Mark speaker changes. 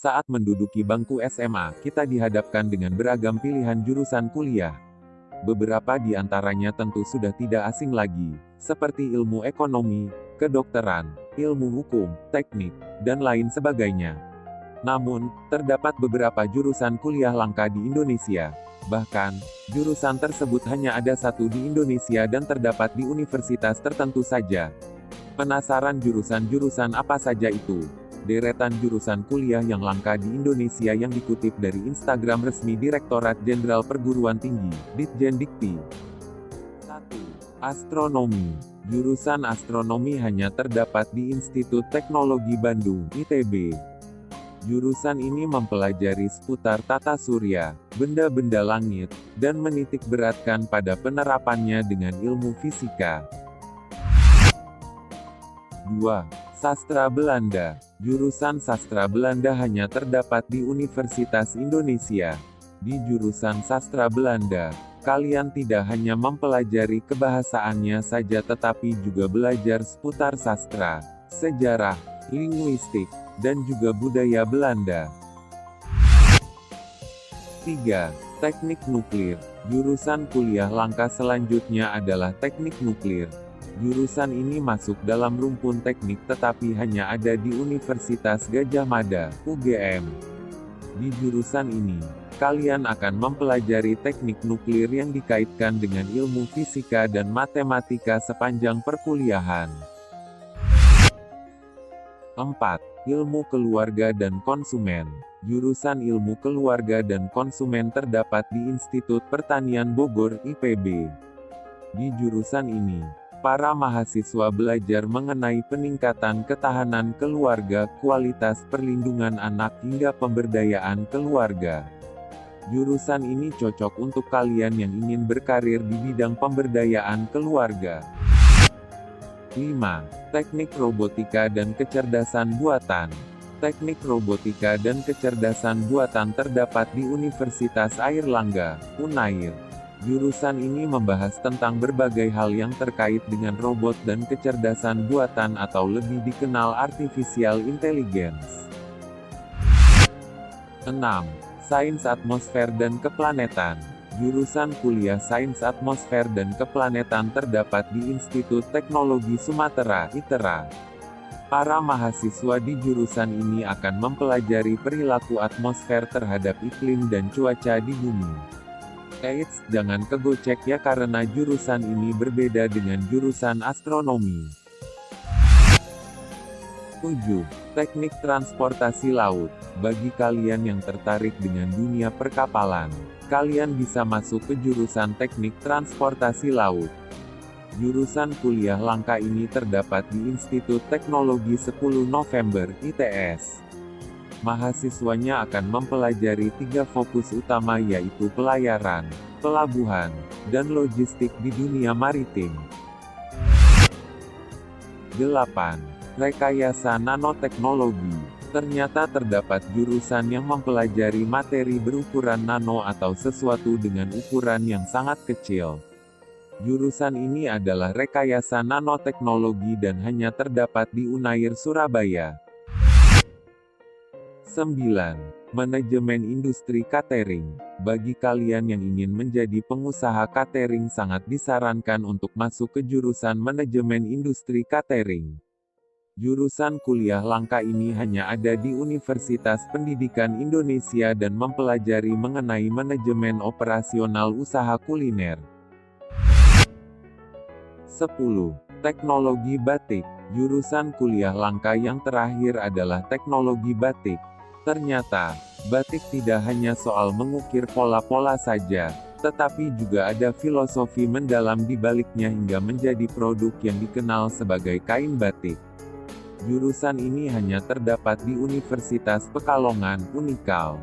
Speaker 1: Saat menduduki bangku SMA, kita dihadapkan dengan beragam pilihan jurusan kuliah. Beberapa di antaranya tentu sudah tidak asing lagi, seperti ilmu ekonomi, kedokteran, ilmu hukum, teknik, dan lain sebagainya. Namun, terdapat beberapa jurusan kuliah langka di Indonesia. Bahkan, jurusan tersebut hanya ada satu di Indonesia dan terdapat di universitas tertentu saja. Penasaran jurusan-jurusan apa saja itu? Deretan jurusan kuliah yang langka di Indonesia yang dikutip dari Instagram resmi Direktorat Jenderal Perguruan Tinggi, Ditjendikti. 1. Astronomi. Jurusan astronomi hanya terdapat di Institut Teknologi Bandung, ITB. Jurusan ini mempelajari seputar tata surya, benda-benda langit, dan menitik beratkan pada penerapannya dengan ilmu fisika. 2. Sastra Belanda. Jurusan Sastra Belanda hanya terdapat di Universitas Indonesia. Di jurusan Sastra Belanda, kalian tidak hanya mempelajari kebahasaannya saja tetapi juga belajar seputar sastra, sejarah, linguistik, dan juga budaya Belanda. 3. Teknik Nuklir. Jurusan kuliah langka selanjutnya adalah Teknik Nuklir. Jurusan ini masuk dalam rumpun teknik tetapi hanya ada di Universitas Gadjah Mada, UGM. Di jurusan ini, kalian akan mempelajari teknik nuklir yang dikaitkan dengan ilmu fisika dan matematika sepanjang perkuliahan. 4. Ilmu Keluarga dan Konsumen. Jurusan Ilmu Keluarga dan Konsumen terdapat di Institut Pertanian Bogor, IPB. Di jurusan ini, para mahasiswa belajar mengenai peningkatan ketahanan keluarga, kualitas perlindungan anak hingga pemberdayaan keluarga. Jurusan ini cocok untuk kalian yang ingin berkarir di bidang pemberdayaan keluarga. 5. Teknik Robotika dan Kecerdasan Buatan. Teknik Robotika dan Kecerdasan Buatan terdapat di Universitas Airlangga, Unair. Jurusan ini membahas tentang berbagai hal yang terkait dengan robot dan kecerdasan buatan atau lebih dikenal Artificial Intelligence. 6. Sains Atmosfer dan Keplanetan. Jurusan kuliah Sains Atmosfer dan Keplanetan terdapat di Institut Teknologi Sumatera, ITERA. Para mahasiswa di jurusan ini akan mempelajari perilaku atmosfer terhadap iklim dan cuaca di bumi. Eits, jangan kegocek ya karena jurusan ini berbeda dengan jurusan astronomi. 7. Teknik Transportasi Laut. Bagi kalian yang tertarik dengan dunia perkapalan, kalian bisa masuk ke jurusan Teknik Transportasi Laut. Jurusan kuliah langka ini terdapat di Institut Teknologi 10 November, ITS. Mahasiswanya akan mempelajari 3 fokus utama yaitu pelayaran, pelabuhan, dan logistik di dunia maritim. 8. Rekayasa Nanoteknologi. Ternyata terdapat jurusan yang mempelajari materi berukuran nano atau sesuatu dengan ukuran yang sangat kecil. Jurusan ini adalah Rekayasa Nanoteknologi dan hanya terdapat di Unair Surabaya. 9. Manajemen Industri Catering. Bagi kalian yang ingin menjadi pengusaha catering sangat disarankan untuk masuk ke jurusan Manajemen Industri Catering. Jurusan kuliah langka ini hanya ada di Universitas Pendidikan Indonesia dan mempelajari mengenai manajemen operasional usaha kuliner. 10. Teknologi Batik. Jurusan kuliah langka yang terakhir adalah Teknologi Batik. Ternyata, batik tidak hanya soal mengukir pola-pola saja, tetapi juga ada filosofi mendalam di baliknya hingga menjadi produk yang dikenal sebagai kain batik. Jurusan ini hanya terdapat di Universitas Pekalongan, Unikal.